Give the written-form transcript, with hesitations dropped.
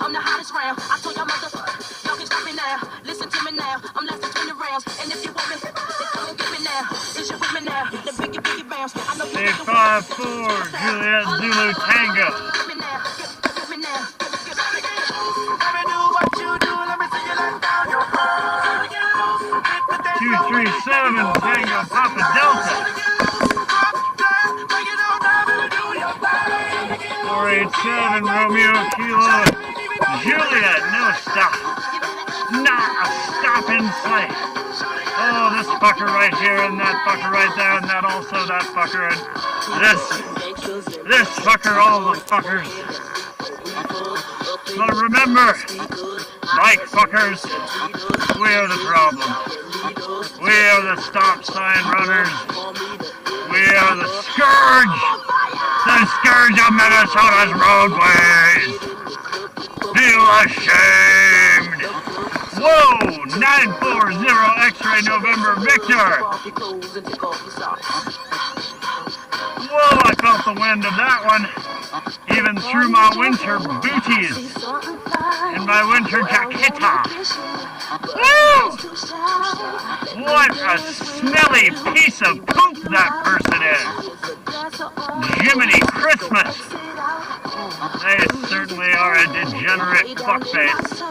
I'm the hottest round. I told y'all motherfuckers, y'all can stop me now. Listen to me now. I'm less than 20 rounds. And if you want me, then come and get me now. Is you with me now? The biggie, biggie bounce. I know you 854, Juliet Zulu Tango. 237 Tango Papa Delta. 487 Romeo Kilo Juliet. No stop. Not a stop in sight. Oh, this fucker right here and that fucker right there and that also that fucker and this fucker, all the fuckers. But remember, like fuckers, we are the problem. We are the stop sign runners. We are the scourge of Minnesota's roadways. Feel ashamed. Whoa, 940 X-ray November Victor. Whoa, I felt the wind of that one. Even through my winter booties and my winter jaqueta. Woo! What a smelly piece of poop that person is. Jiminy Christmas. They certainly are a degenerate fuckface.